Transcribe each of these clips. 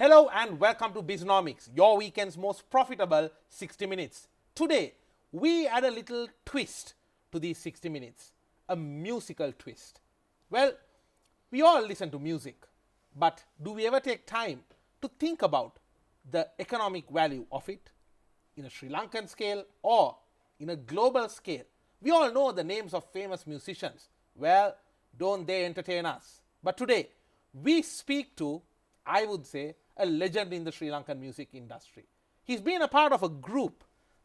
Hello and welcome to Bisnomics, your weekend's most profitable 60 minutes. Today, we add a little twist to these 60 minutes, a musical twist. Well, we all listen to music, but do we ever take time to think about the economic value of it in a Sri Lankan scale or in a global scale? We all know the names of famous musicians. Well, don't they entertain us? But today, we speak to, I would say, a legend in the Sri Lankan music industry. He's been a part of a group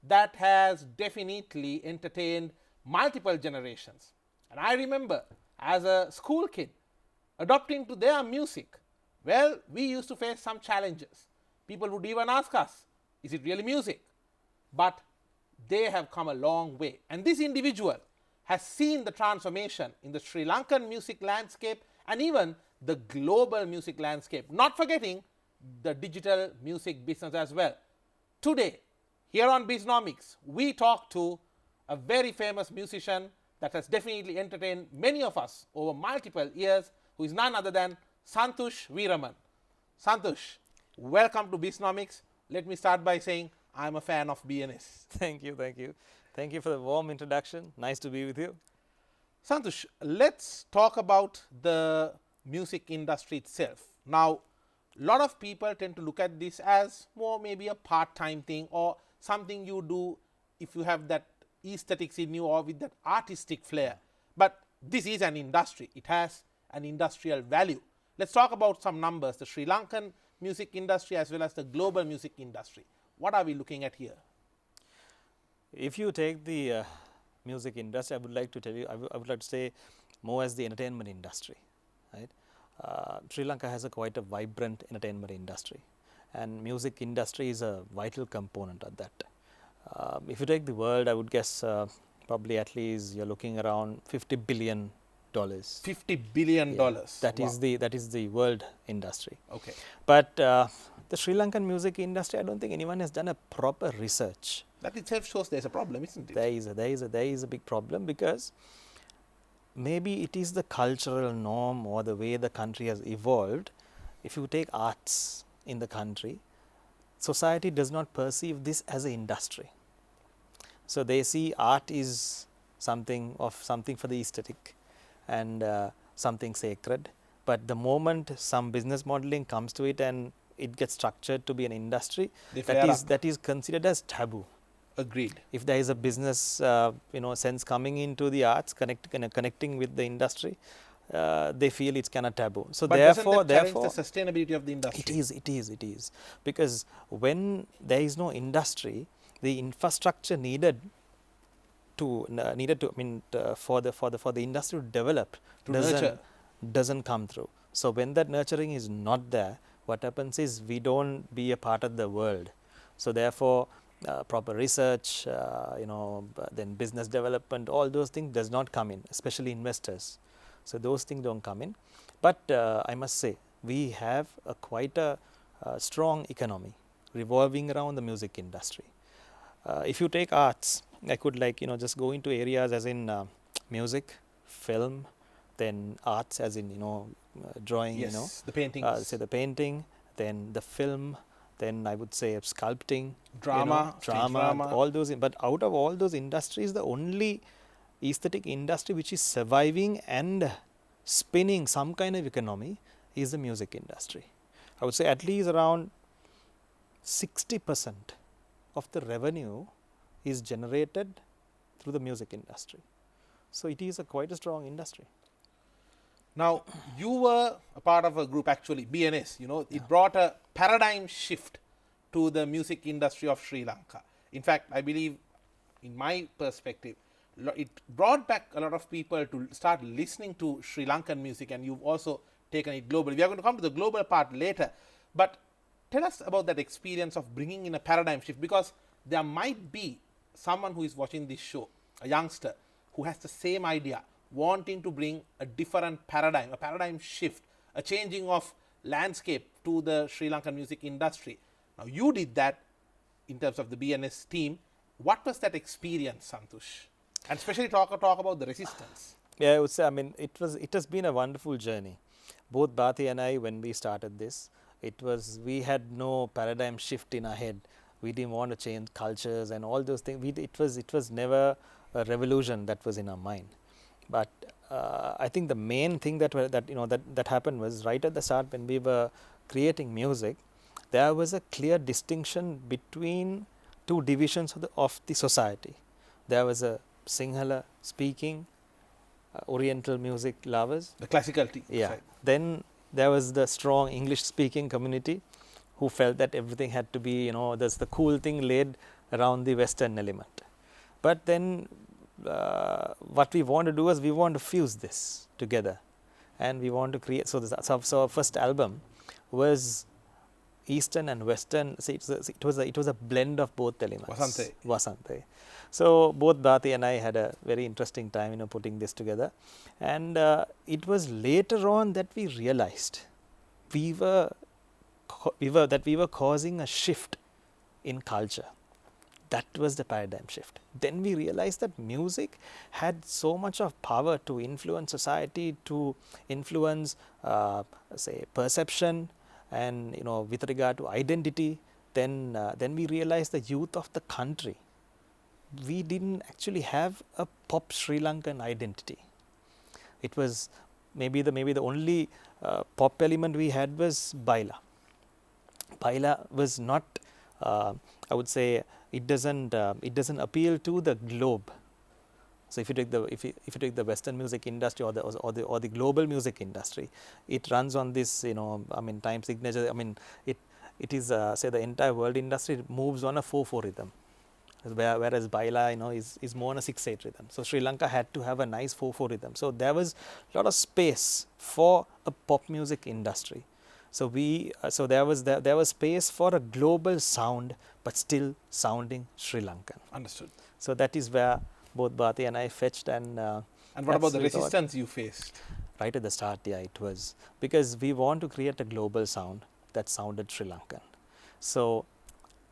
that has definitely entertained multiple generations. And I remember as a school kid adopting to their music, well, we used to face some challenges. People would even ask us, is it really music? But they have come a long way. And this individual has seen the transformation in the Sri Lankan music landscape and even the global music landscape, not forgetting the digital music business as well. Today, here on Bisnomics, we talk to a very famous musician that has definitely entertained many of us over multiple years, who is none other than Santhush Weeraman. Santhush, welcome to Bisnomics. Let me start by saying I'm a fan of BNS. Thank you. Thank you for the warm introduction. Nice to be with you. Santhush, let's talk about the music industry itself. Now, a lot of people tend to look at this as more maybe a part-time thing or something you do if you have that aesthetics in you or with that artistic flair. But this is an industry. It has an industrial value. Let's talk about some numbers. The Sri Lankan music industry as well as the global music industry. What are we looking at here? If you take the music industry, I would like to tell you, I would like to say more as the entertainment industry, right? Sri Lanka has quite a vibrant entertainment industry, and music industry is a vital component of that. If you take the world, I would guess probably at least you're looking around $50 billion. $50 billion. Yeah, that Wow. is the world industry. Okay. But the Sri Lankan music industry, I don't think anyone has done a proper research. That itself shows there's a problem, isn't it? There is a big problem, because maybe it is the cultural norm or the way the country has evolved. If you take arts in the country, society does not perceive this as an industry. So they see art is something for the aesthetic and something sacred. But the moment some business modeling comes to it and it gets structured to be an industry, that is considered as taboo. Agreed. If there is a business sense coming into the arts, connecting with the industry, they feel it's kind of taboo. So but therefore the sustainability of the industry. It is because when there is no industry, the infrastructure needed for the industry to develop doesn't come through. So when that nurturing is not there, what happens is we don't be a part of the world. So therefore, proper research, then business development, all those things does not come in, especially investors. So those things don't come in. But I must say, we have quite a strong economy revolving around the music industry. If you take arts, I could just go into areas as in music, film, then arts as in drawing, yes, the paintings. Say the painting, then the film, then I would say sculpting, drama, all those. But out of all those industries, the only aesthetic industry which is surviving and spinning some kind of economy is the music industry. I would say at least around 60% of the revenue is generated through the music industry. So it is quite a strong industry. Now, you were a part of a group, actually, BNS, it brought a paradigm shift to the music industry of Sri Lanka. In fact, I believe, in my perspective, it brought back a lot of people to start listening to Sri Lankan music, and you've also taken it globally. We are going to come to the global part later, but tell us about that experience of bringing in a paradigm shift, because there might be someone who is watching this show, a youngster, who has the same idea, wanting to bring a different paradigm, a paradigm shift, a changing of landscape to the Sri Lankan music industry. Now, you did that in terms of the BNS team. What was that experience, Santhush? And especially talk about the resistance. Yeah, I would say, it has been a wonderful journey. Both Bhati and I, when we started this, We had no paradigm shift in our head. We didn't want to change cultures and all those things. It was never a revolution that was in our mind. But I think the main thing that happened was right at the start when we were creating music, there was a clear distinction between two divisions of the society. There was a Sinhala speaking Oriental music lovers. The classical side. Then there was the strong English speaking community who felt that everything had to be, there's the cool thing laid around the Western element. But then what we want to do is we want to fuse this together, and we want to create. So our first album was Eastern and Western. So it was a blend of both elements. Vasante. So both Bharti and I had a very interesting time, putting this together, and it was later on that we realized we were causing a shift in culture. That was the paradigm shift. Then we realized that music had so much of power to influence society, to influence, say, perception, and with regard to identity. Then we realized the youth of the country, we didn't actually have a pop Sri Lankan identity. It was maybe the only pop element we had was Baila. Baila was not, I would say, it doesn't appeal to the globe. So if you take the Western music industry or the global music industry, it runs on this time signature. It is say the entire world industry moves on a 4/4 rhythm, whereas Baila is more on a 6/8 rhythm. So Sri Lanka had to have a nice 4/4 rhythm. So there was a lot of space for a pop music industry. So there was space for a global sound, but still sounding Sri Lankan. Understood. So that is where both Bharti and I fetched. And what about the resistance you faced? Right at the start, it was because we want to create a global sound that sounded Sri Lankan. So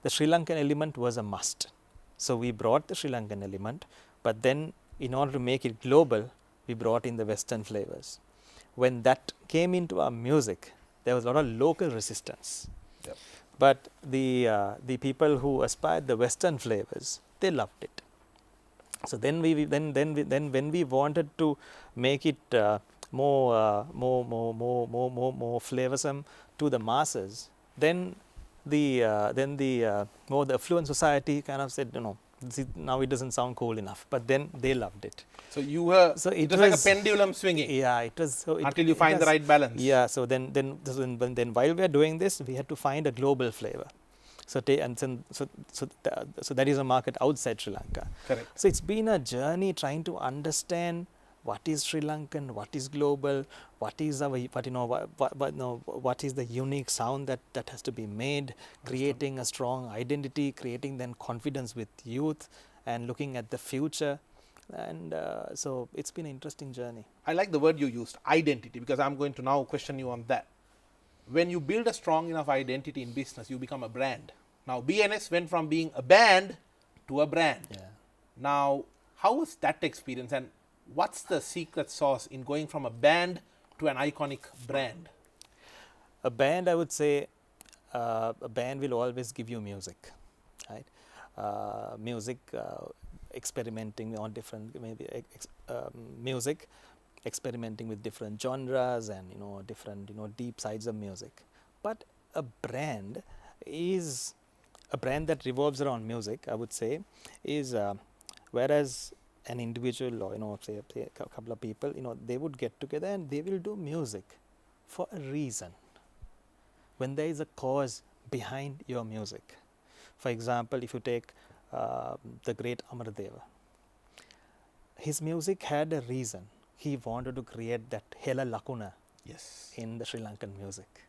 the Sri Lankan element was a must. So we brought the Sri Lankan element, but then in order to make it global, we brought in the Western flavors. When that came into our music, there was a lot of local resistance. Yep. But the people who aspired the Western flavors, they loved it. So then when we wanted to make it more flavorsome to the masses, then the more the affluent society kind of said, now it doesn't sound cool enough. But then they loved it. So you were, it was like a pendulum swinging. Yeah, it was. So until you find the right balance. Yeah, so then while we are doing this, we had to find a global flavor. So that is a market outside Sri Lanka. Correct. So it's been a journey trying to understand what is Sri Lankan, what is global, what is the unique sound that has to be made, creating a strong identity, creating then confidence with youth, and looking at the future. And so it's been an interesting journey. I like the word you used, identity, because I'm going to now question you on that. When you build a strong enough identity in business, you become a brand. Now, BNS went from being a band to a brand. Yeah. Now, how was that experience, and what's the secret sauce in going from a band to an iconic brand? A band, I would say, a band will always give you music, right? Music, experimenting on different music, experimenting with different genres and different deep sides of music. But a brand is a brand that revolves around music, I would say, is whereas an individual or say a couple of people, they would get together and they will do music for a reason. When there is a cause behind your music. For example, if you take the great Amaradeva, his music had a reason. He wanted to create that hela lacuna in the Sri Lankan music,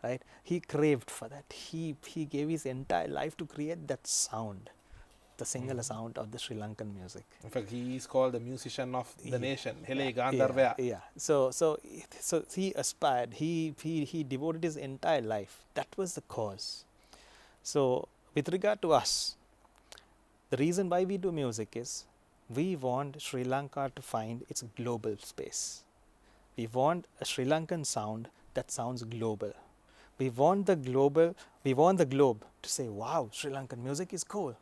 right? He craved for that. He gave his entire life to create that sound, the singular sound of the Sri Lankan music. In fact, he is called the musician of the nation, Hele Gandharvya. Yeah. So he aspired. He devoted his entire life. That was the cause. So with regard to us, the reason why we do music is we want Sri Lanka to find its global space. We want a Sri Lankan sound that sounds global. We want the globe to say, wow, Sri Lankan music is cool.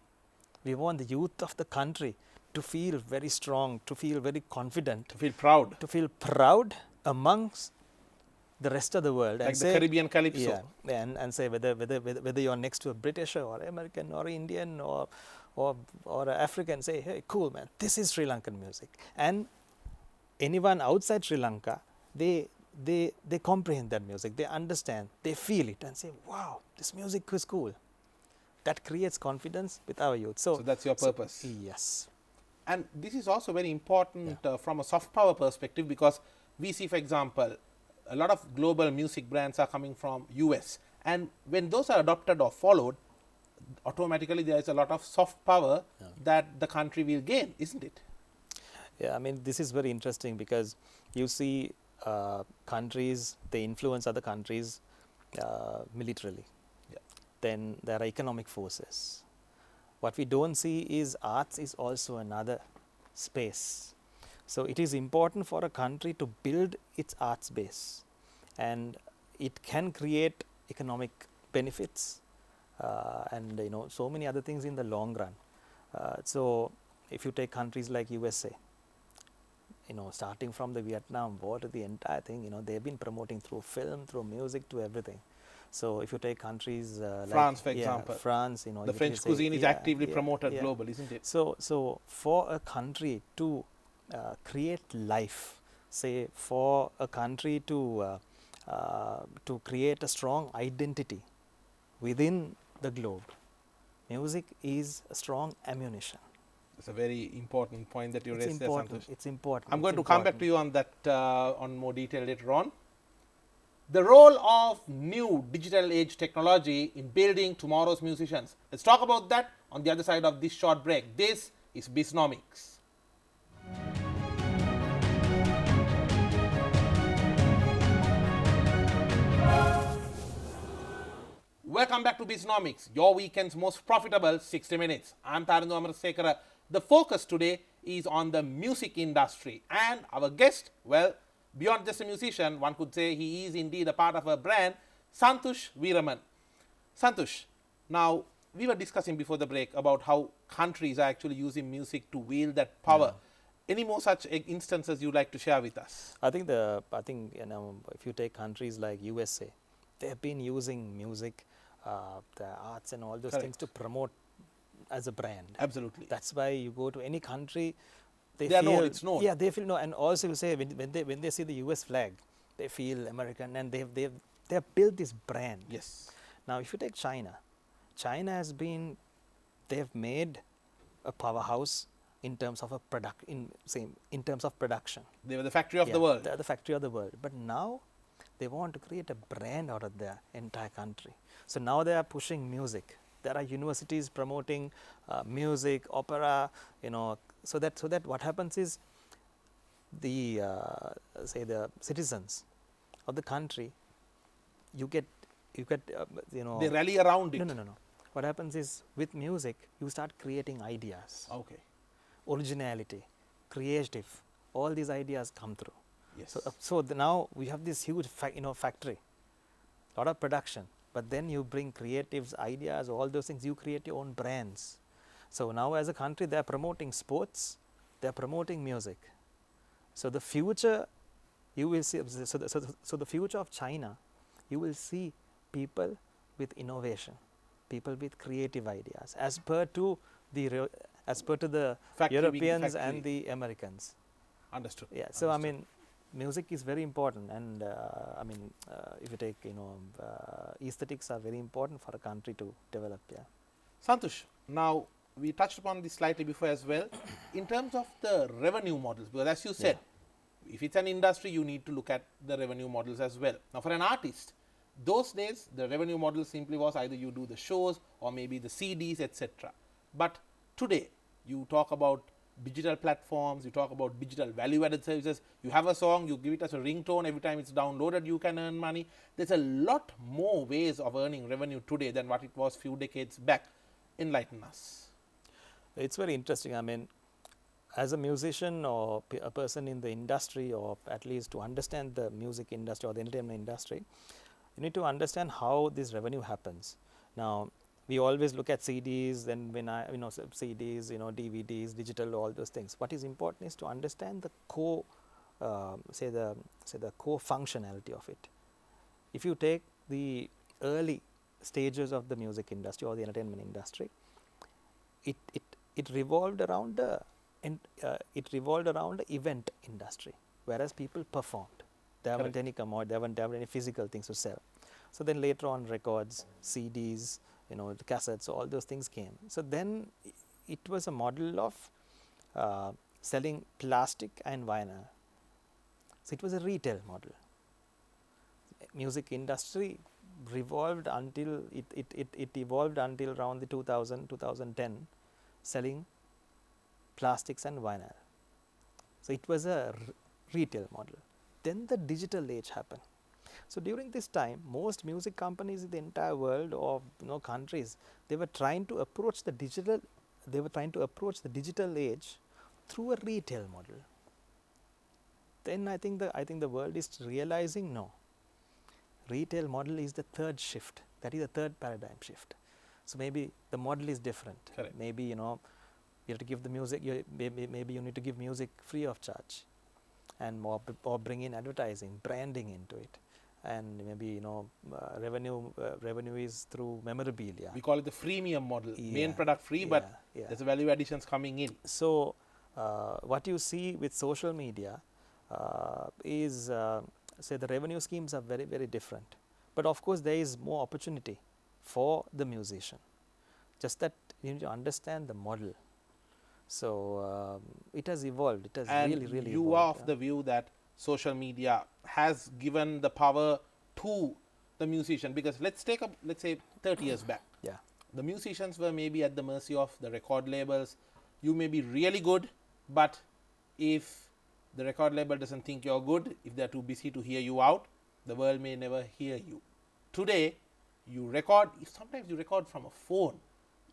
We want the youth of the country to feel very strong, to feel very confident, To feel proud. to feel proud amongst the rest of the world. Like and the say, Caribbean Calypso. Yeah, and say whether you're next to a British or American or Indian or African, say, hey, cool, man, this is Sri Lankan music. And anyone outside Sri Lanka, they comprehend that music, they understand, they feel it and say, wow, this music is cool. That creates confidence with our youth. So that's your purpose. Yes. And this is also very important from a soft power perspective, because we see, for example, a lot of global music brands are coming from US. And when those are adopted or followed, automatically there is a lot of soft power that the country will gain, isn't it? Yeah, I mean, this is very interesting because you see countries, they influence other countries militarily. Yeah. Then there are economic forces. What we don't see is arts is also another space. So it is important for a country to build its arts base, and it can create economic benefits and so many other things in the long run. So if you take countries like USA, starting from the Vietnam War to the entire thing, they've been promoting through film, through music, to everything. So if you take countries France, like, for example, France, the French cuisine is actively promoted global, isn't it? So for a country to create life, say for a country to create a strong identity within the globe, music is a strong ammunition. It's a very important point that you raised there, Santhush. It's important. I'm going to come back to you on that on more detail later on. The role of new digital age technology in building tomorrow's musicians. Let's talk about that on the other side of this short break. This is Bisnomics. Welcome back to Bisnomics, your weekend's most profitable 60 minutes. I'm Tarandu Amarasekara. The focus today is on the music industry, and our guest, well, beyond just a musician, one could say he is indeed a part of a brand, Santhush Weeraman. Santhush, now we were discussing before the break about how countries are actually using music to wield that power. Any more such instances you'd like to share with us? I think if you take countries like USA, they've been using music, the arts and all those things to promote as a brand. Absolutely. That's why you go to any country, they feel known, it's known. Yeah, they feel known. And also you say when they see the US flag, they feel American, and they have built this brand. Yes. Now if you take China they've made a powerhouse in terms of in terms of production. They were the factory of the world. They're the factory of the world. But now they want to create a brand out of their entire country. So now they are pushing music. There are universities promoting music, opera, so that what happens is the citizens of the country, you get they rally around it. No. What happens is with music you start creating ideas. Okay. Originality, creative, all these ideas come through. Yes. So now we have this huge factory, lot of production. But then you bring creatives, ideas, all those things, you create your own brands. So now as a country, they are promoting sports, they are promoting music. So the future, you will see, so the future of China, you will see people with innovation, people with creative ideas, as per to the factory Europeans and the Americans. Understood. Yeah. So Understood. I mean, music is very important, and if you take aesthetics are very important for a country to develop. Yeah. Santhush, now we touched upon this slightly before as well. In terms of the revenue models, because as you said, if it's an industry, you need to look at the revenue models as well. Now for an artist, those days the revenue model simply was either you do the shows or maybe the CDs, etc. But today you talk about digital platforms, you talk about digital value-added services. You have a song, you give it as a ringtone, every time it's downloaded you can earn money. There's a lot more ways of earning revenue today than what it was few decades back. Enlighten us. It's very interesting. I mean, as a musician or a person in the industry, or at least to understand the music industry or the entertainment industry, you need to understand how this revenue happens. Now, we always look at CDs, then when CDs, DVDs, digital, all those things. What is important is to understand the core, say the core functionality of it. If you take the early stages of the music industry or the entertainment industry, it revolved around the event industry, whereas people performed. There weren't any commodity, there weren't any physical things to sell. So then later on, records, CDs, the cassettes, all those things came. So then it was a model of selling plastic and vinyl. So it was a retail model. Music industry revolved until it evolved until around the 2010, selling plastics and vinyl. So it was a retail model. Then the digital age happened. So during this time, most music companies in the entire world or countries, they were trying to approach the digital. They were trying to approach the digital age through a retail model. Then I think the world is realizing no. Retail model is the third shift. That is the third paradigm shift. So maybe the model is different. Correct. Maybe you have to give the music. Maybe you need to give music free of charge, and or bring in advertising, branding into it. And maybe revenue is through memorabilia. We call it the freemium model. Main product free, but there's value additions coming in. So what you see with social media is say the revenue schemes are very, very different. But of course there is more opportunity for the musician. Just that you need to understand the model. So it has evolved. It has really evolved. You are of the view that social media has given the power to the musician, because let's say 30 years back. Yeah. The musicians were maybe at the mercy of the record labels. You may be really good, but if the record label doesn't think you're good, if they're too busy to hear you out, the world may never hear you. Today, you record, sometimes you record from a phone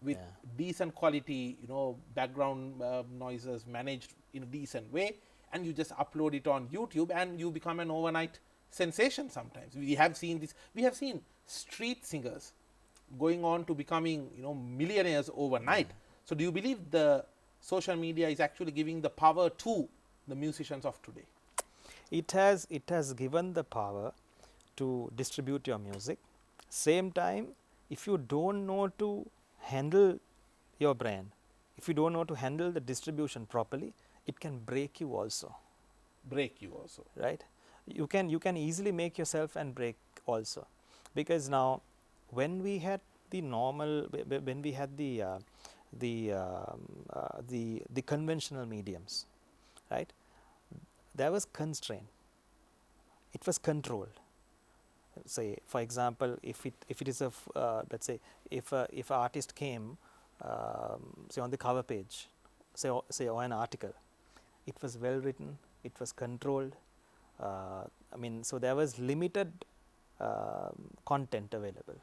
with decent quality, background noises managed in a decent way, and you just upload it on YouTube and you become an overnight sensation sometimes. We have seen this. We have seen street singers going on to becoming, millionaires overnight. So do you believe the social media is actually giving the power to the musicians of today? It has given the power to distribute your music. Same time, if you don't know to handle your brand, if you don't know to handle the distribution properly, it can break you also. Right? You can easily make yourself and break also, because now when we had the conventional mediums, right, there was constraint. It was controlled. Say for example, if it is a let's say if an artist came say on the cover page, say or an article, it was well written, it was controlled. So there was limited content available.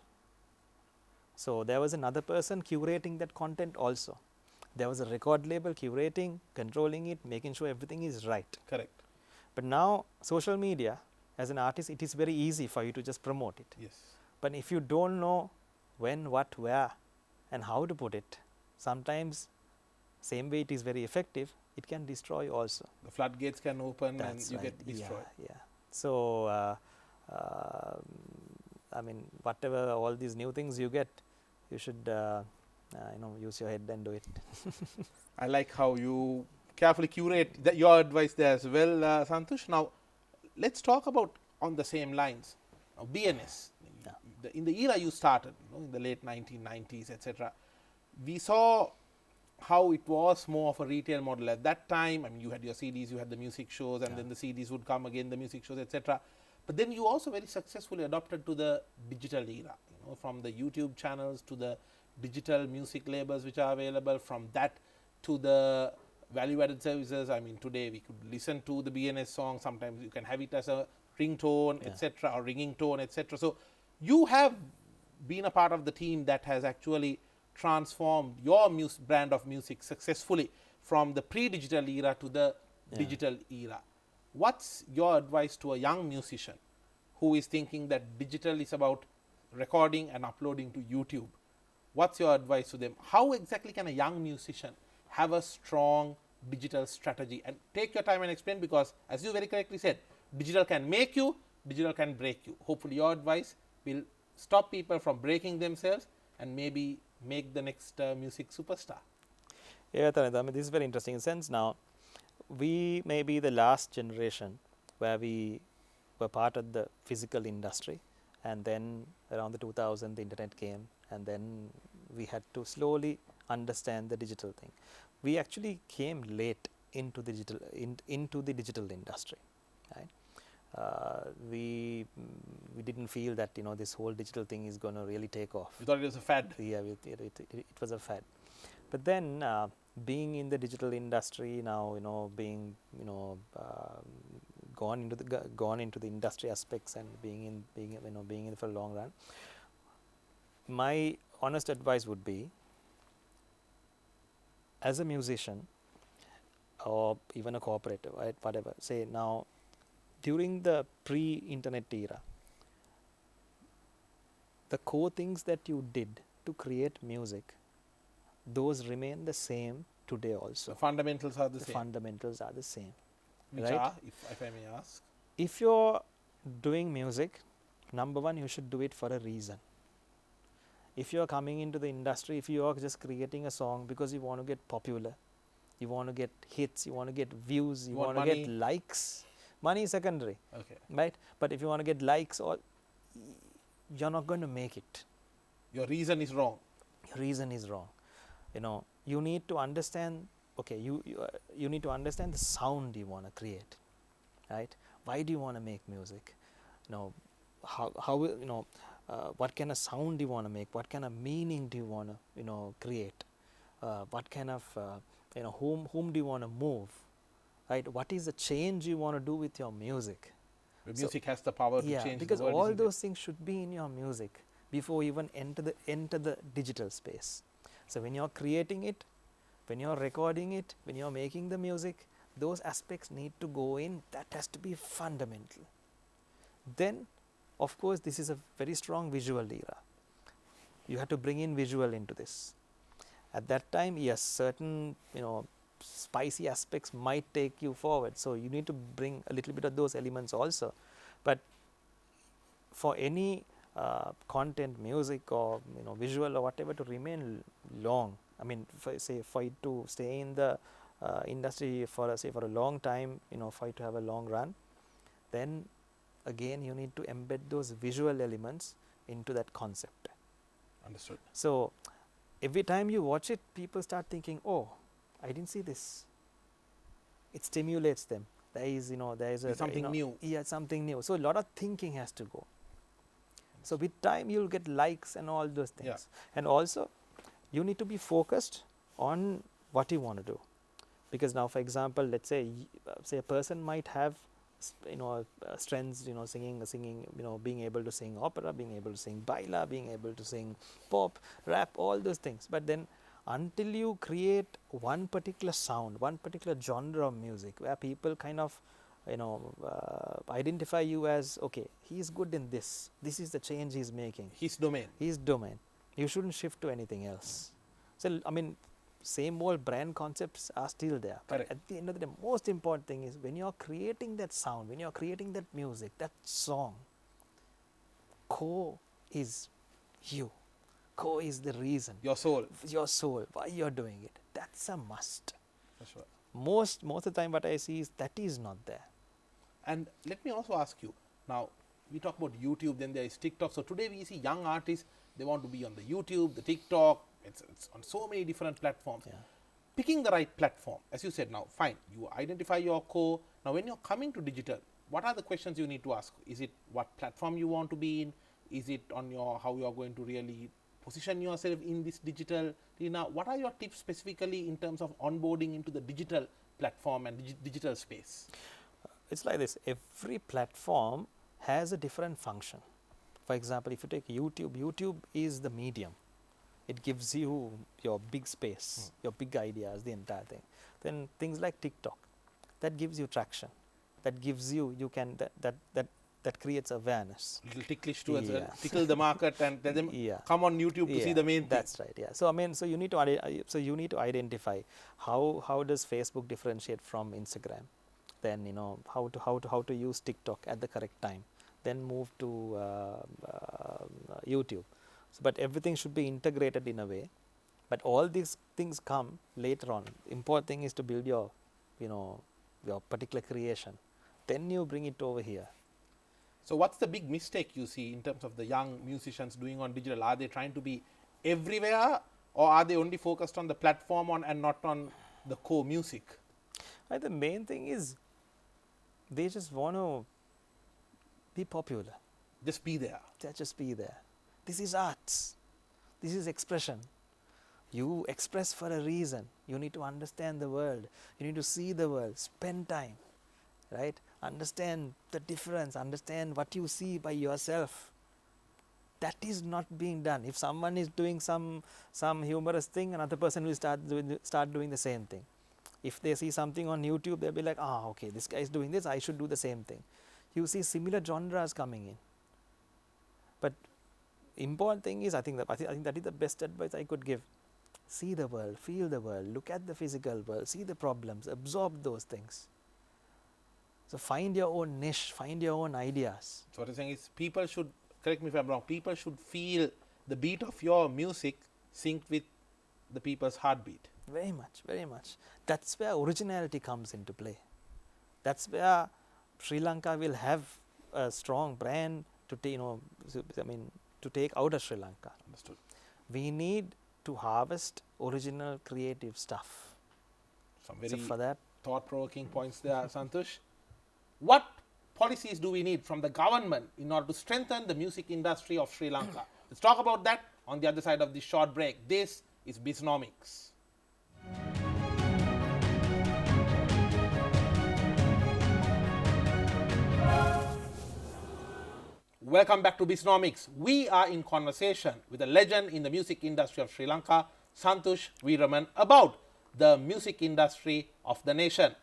So there was another person curating that content also. There was a record label curating, controlling it, making sure everything is right. Correct. But now social media, as an artist, it is very easy for you to just promote it. Yes. But if you don't know when, what, where and how to put it, sometimes same way it is very effective, it can destroy also. The floodgates can open. That's and you right. get destroyed. Yeah. So whatever all these new things you get, you should use your head and do it. I like how you carefully curate your advice there as well, Santhush. Now, let's talk about on the same lines. Now, BNS, in the era you started, in the late 1990s, etc., we saw how it was more of a retail model at that time. You had your CDs, you had the music shows, and then the CDs would come again, the music shows, etc. But then you also very successfully adopted to the digital era, from the YouTube channels to the digital music labels which are available, from that to the value-added services. Today we could listen to the BNS song. Sometimes you can have it as a ringtone, etc., or ringing tone, etc. So you have been a part of the team that has actually transformed your brand of music successfully from the pre-digital era to the digital era. What's your advice to a young musician who is thinking that digital is about recording and uploading to YouTube? What's your advice to them? How exactly can a young musician have a strong digital strategy? And take your time and explain, because as you very correctly said, digital can make you, digital can break you. Hopefully your advice will stop people from breaking themselves and maybe make the next music superstar. Yeah, Tanita, I mean, this is very interesting in a sense. Now, we may be the last generation where we were part of the physical industry, and then around the 2000 the internet came, and then we had to slowly understand the digital thing. We actually came late into the digital industry, right? We didn't feel that this whole digital thing is going to really take off. You thought it was a fad? Yeah, it was a fad. But then being in the digital industry now, being gone into the industry aspects and being in for a long run, my honest advice would be, as a musician or even a cooperative, right, whatever, say now during the pre-internet era, the core things that you did to create music, those remain the same today also. The fundamentals are the same. Fundamentals are the same. Which right? are, if I may ask? If you're doing music, number one, you should do it for a reason. If you're coming into the industry, if you are just creating a song because you want to get popular, you want to get hits, you want to get views, you want to get likes, money is secondary. Okay. Right? But if you want to get likes, you're not going to make it. Your reason is wrong. Your reason is wrong. You need to understand, okay, you need to understand the sound you want to create, right? Why do you want to make music? What kind of sound do you want to make? What kind of meaning do you want to create? What kind of whom do you want to move? Right? What is the change you want to do with your music? The music has the power to change because the world, all those things should be in your music before you even enter the digital space. So when you're creating it, when you're recording it, when you're making the music, those aspects need to go in. That has to be fundamental. Then, of course, this is a very strong visual era. You have to bring in visual into this. At that time, yes, certain spicy aspects might take you forward. So you need to bring a little bit of those elements also. But for any content, music or visual or whatever to remain long, I mean, for it to stay in the industry for a long time, for it to have a long run, then again you need to embed those visual elements into that concept. Understood. So every time you watch it, people start thinking, oh, I didn't see this. It stimulates them. There is something new. Yeah, something new. So a lot of thinking has to go. So with time you'll get likes and all those things. Yeah. And also you need to be focused on what you want to do. Because now, for example, let's say a person might have strengths, singing, being able to sing opera, being able to sing baila, being able to sing pop, rap, all those things. But then until you create one particular sound, one particular genre of music where people kind of identify you as, okay, he's good in this, this is the change he's making, His domain. You shouldn't shift to anything else. So I mean, same old brand concepts are still there. Correct. But at the end of the day, most important thing is when you're creating that sound, when you're creating that music, that song, core is you. Core is the reason. Your soul. Your soul, why you're doing it. That's a must. That's right. Most of the time what I see is that is not there. And let me also ask you, now we talk about YouTube, then there is TikTok. So today we see young artists, they want to be on the YouTube, the TikTok, it's on so many different platforms. Yeah. Picking the right platform, as you said, now fine, you identify your core. Now when you're coming to digital, what are the questions you need to ask? Is it what platform you want to be in? Is it on how you are going to really position yourself in this digital arena? What are your tips specifically in terms of onboarding into the digital platform and digital space? It's like this, every platform has a different function. For example, if you take YouTube is the medium. It gives you your big space, your big ideas, the entire thing. Then things like TikTok, that gives you traction. That gives you can that creates awareness. Little ticklish to us, Yeah. tickle the market and let them Yeah. come on YouTube to see the main thing. That's right. Yeah. So I mean, so you need to identify how does Facebook differentiate from Instagram, then how to use TikTok at the correct time, then move to YouTube. So, but everything should be integrated in a way. But all these things come later on. Important thing is to build your particular creation, then you bring it over here. So what's the big mistake you see in terms of the young musicians doing on digital? Are they trying to be everywhere, or are they only focused on the platform and not on the core music? The main thing is they just want to be popular. Just be there. Just be there. This is arts. This is expression. You express for a reason. You need to understand the world. You need to see the world. Spend time, right? Understand the difference. Understand what you see by yourself. That is not being done. If someone is doing some humorous thing, another person will start doing the same thing. If they see something on YouTube, they'll be like, okay, this guy is doing this, I should do the same thing. You see similar genres coming in. But important thing is, I think that is the best advice I could give. See the world, feel the world, look at the physical world, see the problems, absorb those things. So find your own niche, find your own ideas. So what you're saying is, people should, correct me if I'm wrong, people should feel the beat of your music synced with the people's heartbeat. Very much, very much. That's where originality comes into play. That's where Sri Lanka will have a strong brand to take out of Sri Lanka. Understood. We need to harvest original creative stuff. Some very So for that, thought-provoking points there, Santhush. What policies do we need from the government in order to strengthen the music industry of Sri Lanka? Let's talk about that on the other side of this short break. This is Bisnomics. Welcome back to Bisnomics. We are in conversation with a legend in the music industry of Sri Lanka, Santhush Weeraman, about the music industry of the nation.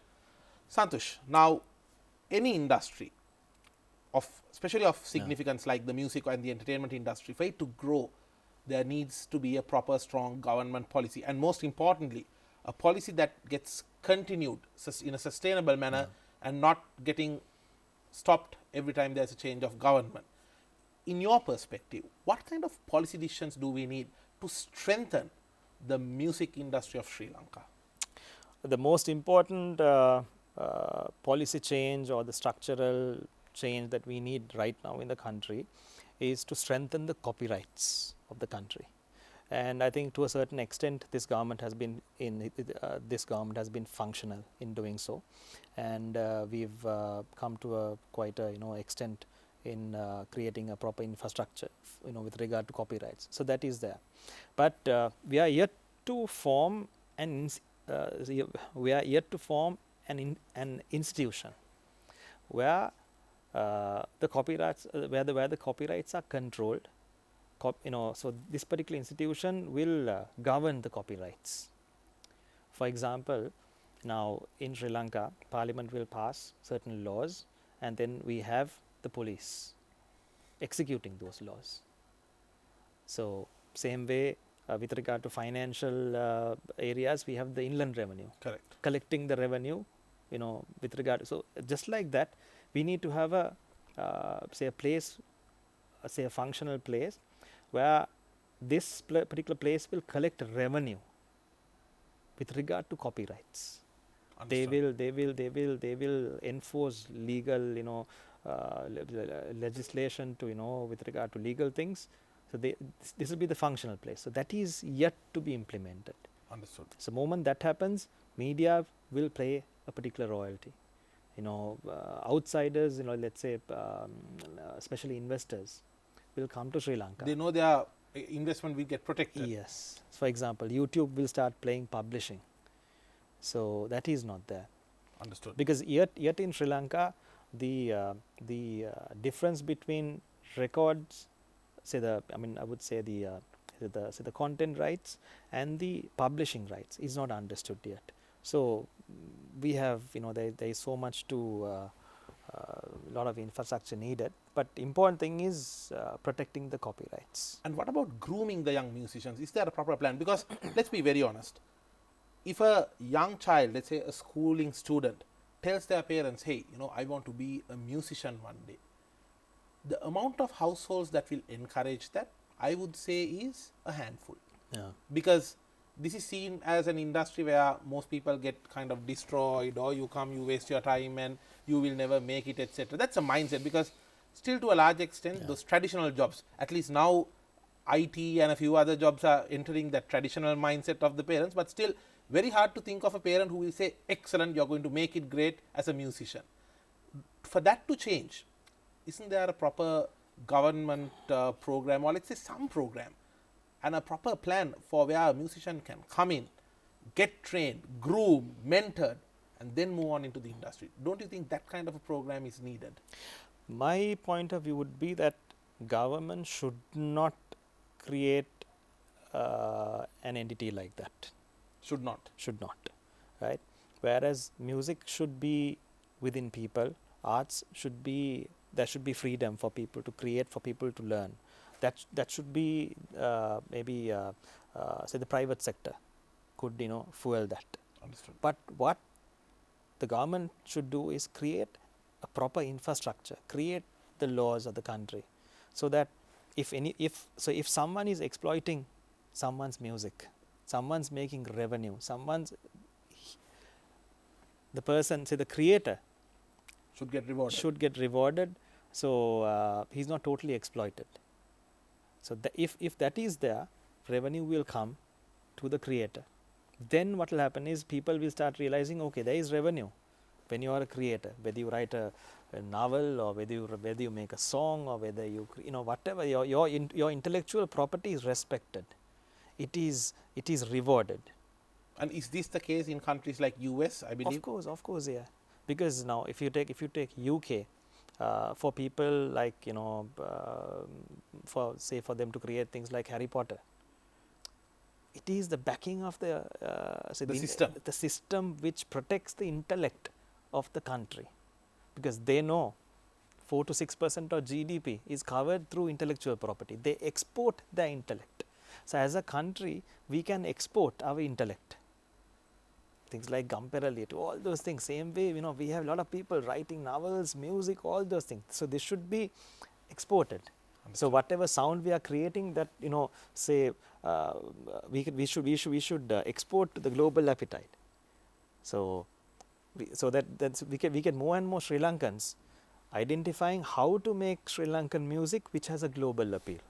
Santhush, now any industry, especially of significance like the music and the entertainment industry, for it to grow, there needs to be a proper, strong government policy, and most importantly, a policy that gets continued in a sustainable manner and not getting stopped every time there's a change of government. In your perspective, what kind of policy decisions do we need to strengthen the music industry of Sri Lanka? The most important policy change or the structural change that we need right now in the country is to strengthen the copyrights of the country. And I think to a certain extent this government has been functional in doing so, and we've come to quite a extent in creating a proper infrastructure with regard to copyrights. So that is there, but we are yet to form an institution where the copyrights where the copyrights are controlled. So this particular institution will govern the copyrights. For example, now in Sri Lanka, Parliament will pass certain laws, and then we have the police executing those laws. So same way with regard to financial areas, we have the inland revenue. Correct. Collecting the revenue, with regard to, so just like that, we need to have a functional place where this particular place will collect revenue with regard to copyrights. Understood. They will enforce legal legislation to with regard to legal things. So this will be the functional place. So that is yet to be implemented. Understood. So the moment that happens, media will play a particular royalty. Outsiders, let's say especially investors, will come to Sri Lanka. They know their investment will get protected. Yes. For example, YouTube will start playing publishing. So that is not there. Understood. Because yet in Sri Lanka, the difference between records, the content rights and the publishing rights is not understood yet. So we have there is so much to lot of infrastructure needed, but important thing is protecting the copyrights. And what about grooming the young musicians? Is there a proper plan? Because let's be very honest. If a young child, let's say a schooling student, tells their parents, hey, I want to be a musician one day, the amount of households that will encourage that, I would say, is a handful. Yeah. Because this is seen as an industry where most people get kind of destroyed, or you waste your time and you will never make it, etc. That's a mindset, because still to a large extent, those traditional jobs, at least now IT and a few other jobs are entering that traditional mindset of the parents, but still very hard to think of a parent who will say, excellent, you're going to make it great as a musician. For that to change, isn't there a proper government program, or let's say some program, and a proper plan for where a musician can come in, get trained, groom, mentored, and then move on into the industry? Don't you think that kind of a program is needed? My point of view would be that government should not create an entity like that. Should not, right? Whereas music should be within people, arts should be, there should be freedom for people to create, for people to learn. That should be maybe say the private sector could fuel that. Understood. But what the government should do is create a proper infrastructure, create the laws of the country, so that if someone is exploiting someone's music, someone's making revenue, the person, say the creator, should get rewarded. So he's not totally exploited. So if that is there, revenue will come to the creator. Then what will happen is people will start realizing, okay, there is revenue when you are a creator, whether you write a novel, or whether you make a song, or whether you whatever, your intellectual property is respected. It is rewarded. And is this the case in countries like US, I believe? Of course, yeah. Because now if you take UK, for people like for them to create things like Harry Potter, it is the backing of the system which protects the intellect of the country, because they know 4 to 6% of GDP is covered through intellectual property. They export their intellect. So as a country, we can export our intellect. Things like Gamperali, to all those things. Same way, we have a lot of people writing novels, music, all those things. So this should be exported. Understood. So whatever sound we are creating, that we should export to the global appetite. So we get more and more Sri Lankans identifying how to make Sri Lankan music which has a global appeal.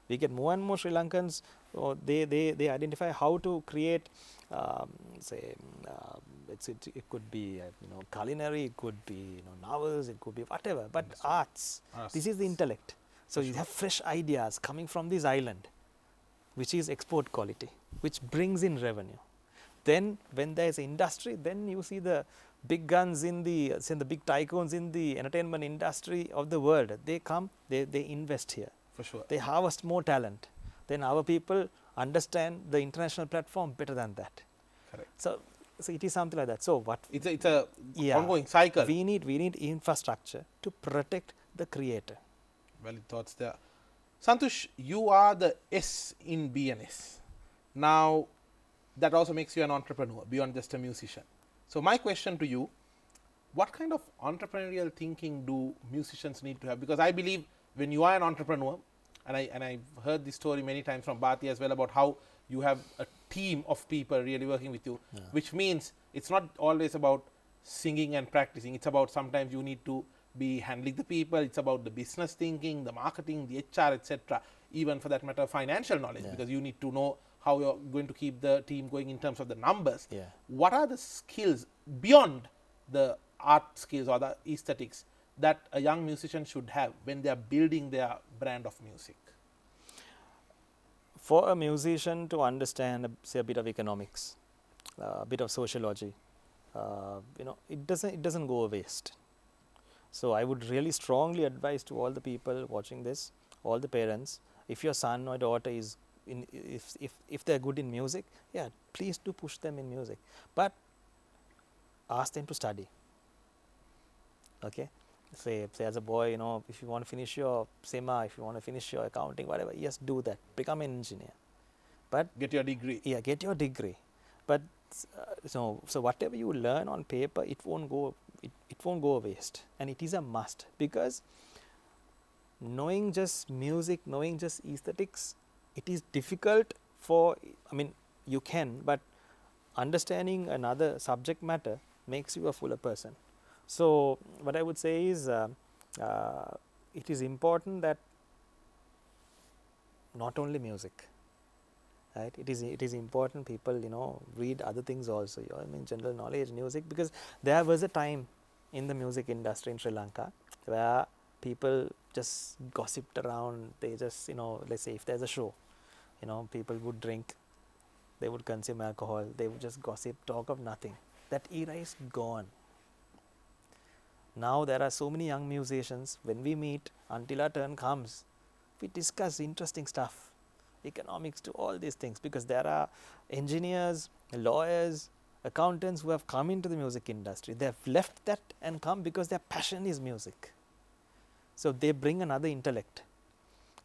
We get more and more Sri Lankans, they identify how to create, it could be culinary, it could be novels, it could be whatever, but arts. This is the intellect. So you have fresh ideas coming from this island, which is export quality, which brings in revenue. Then when there is industry, then you see the big guns the big tycoons in the entertainment industry of the world. They come, they invest here. For sure. They harvest more talent. Then our people understand the international platform better than that. Correct. So it is something like that. So what? It's a ongoing cycle. We need infrastructure to protect the creator. Valid thoughts there. Santhush, you are the S in BNS. Now, that also makes you an entrepreneur beyond just a musician. So my question to you, what kind of entrepreneurial thinking do musicians need to have? Because I believe when you are an entrepreneur, and I've heard this story many times from Bharti as well, about how you have a team of people really working with you, which means it's not always about singing and practicing. It's about sometimes you need to be handling the people. It's about the business thinking, the marketing, the HR, etc. Even for that matter, financial knowledge, because you need to know how you're going to keep the team going in terms of the numbers. What are the skills beyond the art skills or the aesthetics that a young musician should have when they are building their brand of music? For a musician to understand, say, a bit of economics, a bit of sociology, it doesn't go a waste. So I would really strongly advise to all the people watching this, all the parents, if your son or daughter is if they're good in music, please do push them in music, but ask them to study. Okay, say as a boy, you know, if you want to finish your SEMA, if you want to finish your accounting, whatever, yes, do that, become an engineer. But Get your degree. yeah, get your degree. But so whatever you learn on paper, it won't go waste, and it is a must, because knowing just music, knowing just aesthetics, it is difficult for, I mean, you can, but understanding another subject matter makes you a fuller person. So what I would say is it is important that not only music, right? It is important people, you know, read other things also. I mean, general knowledge, music, because there was a time in the music industry in Sri Lanka where people just gossiped around. They just, you know, let's say if there's a show, you know, people would drink, they would consume alcohol, they would just gossip, talk of nothing. That era is gone. Now there are so many young musicians. When we meet, until our turn comes, we discuss interesting stuff, economics, to all these things, because there are engineers, lawyers, accountants who have come into the music industry. They have left that and come because their passion is music. So they bring another intellect.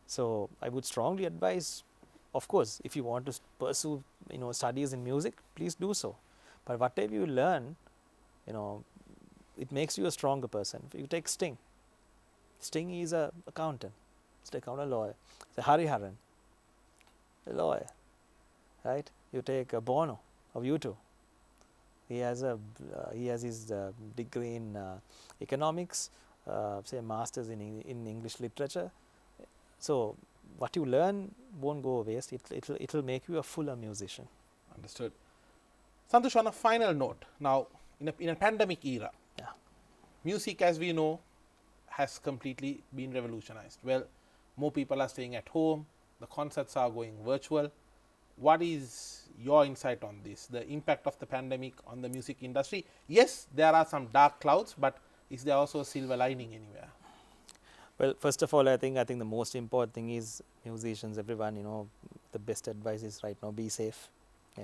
So I would strongly advise, of course, if you want to pursue, you know, studies in music, please do so. But whatever you learn, you know, it makes you a stronger person. If you take Sting, Sting is a accountant, he's an accountant lawyer. So Hariharan, a lawyer, right? You take Bono of U2, he has his degree in economics, say a master's in English literature. So what you learn won't go waste. It'll make you a fuller musician. Understood. Santhush, on a final note, now in a pandemic era, Yeah. music, as we know, has completely been revolutionized. Well, more people are staying at home, the concerts are going virtual. What is your insight on this, the impact of the pandemic on the music industry? Yes, there are some dark clouds, but is there also a silver lining anywhere? Well, first of all, I think the most important thing is musicians, everyone, you know, the best advice is right now, be safe,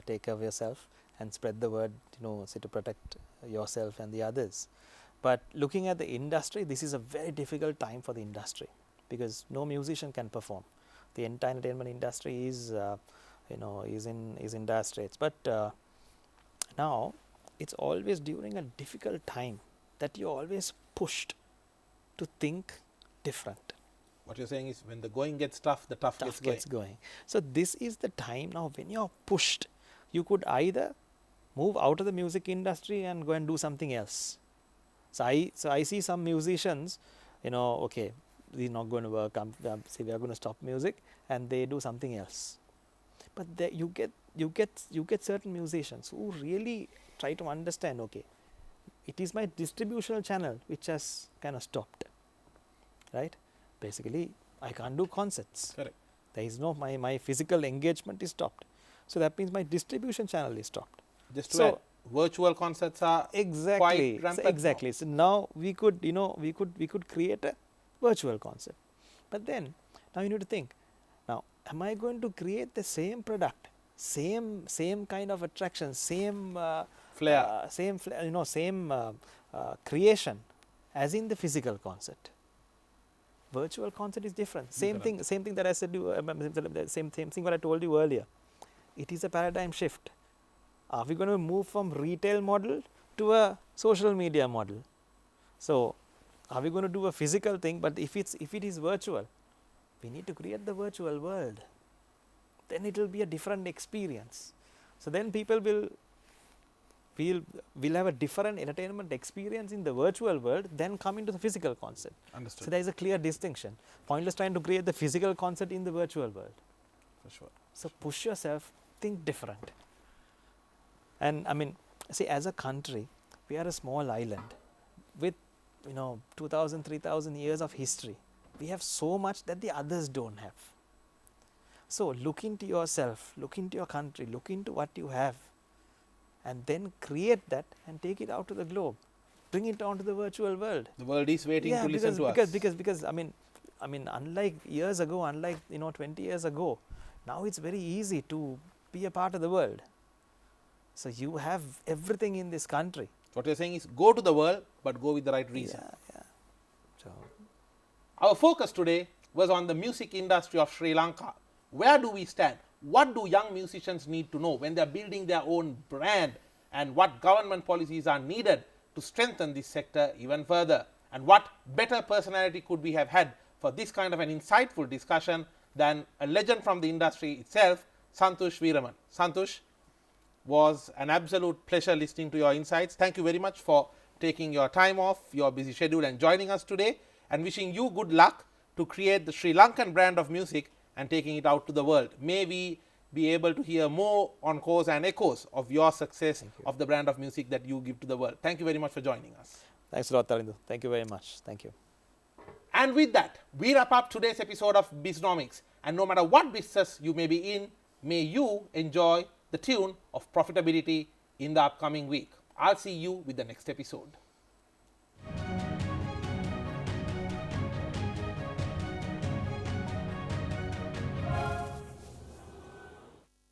take care of yourself and spread the word, you know, so to protect yourself and the others. But looking at the industry, this is a very difficult time for the industry, because no musician can perform. The entire entertainment industry is, is in dire straits. But now it's always during a difficult time that you're always pushed to think different. What you're saying is, when the going gets tough, the tough gets going. So this is the time now when you're pushed. You could either move out of the music industry and go and do something else. So I see some musicians, you know, okay, they're not going to work. Say we are going to stop music, and they do something else. But you get certain musicians who really try to understand. Okay, it is my distributional channel which has kind of stopped. Right? Basically, I can't do concerts. Correct. There is no, my physical engagement is stopped. So that means my distribution channel is stopped. Just to add, virtual concerts are quite rampant. Exactly. So now we could, you know, we could create a virtual concert. But then now you need to think, now am I going to create the same product, same kind of attraction, same flair, you know, same creation as in the physical concert? Virtual concert is different. Same thing that I said to you, same thing what I told you earlier. It is a paradigm shift. Are we going to move from retail model to a social media model? So are we going to do a physical thing? But if it is virtual, we need to create the virtual world. Then it will be a different experience. So then people will have a different entertainment experience in the virtual world than come into the physical concert. Understood. So there is a clear distinction. Pointless trying to create the physical concert in the virtual world. For sure. So push yourself, think different. And I mean, see, as a country, we are a small island with, you know, 2,000, 3,000 years of history. We have so much that the others don't have. So look into yourself, look into your country, look into what you have, and then create that and take it out to the globe. Bring it onto the virtual world. The world is waiting to listen to us. Because I mean, unlike years ago, 20 years ago, now it's very easy to be a part of the world. So you have everything in this country. What you're saying is, go to the world, but go with the right reason. Yeah. Our focus today was on the music industry of Sri Lanka. Where do we stand? What do young musicians need to know when they're building their own brand? And what government policies are needed to strengthen this sector even further? And what better personality could we have had for this kind of an insightful discussion than a legend from the industry itself, Santhush Weeraman. Santhush, was an absolute pleasure listening to your insights. Thank you very much for taking your time off your busy schedule and joining us today, and wishing you good luck to create the Sri Lankan brand of music and taking it out to the world. May we be able to hear more encores and echoes of your success of the brand of music that you give to the world. Thank you very much for joining us. Thanks a lot, Tarindu. Thank you very much. Thank you. And with that, we wrap up today's episode of Bisnomics. And no matter what business you may be in, may you enjoy the tune of profitability in the upcoming week. I'll see you with the next episode.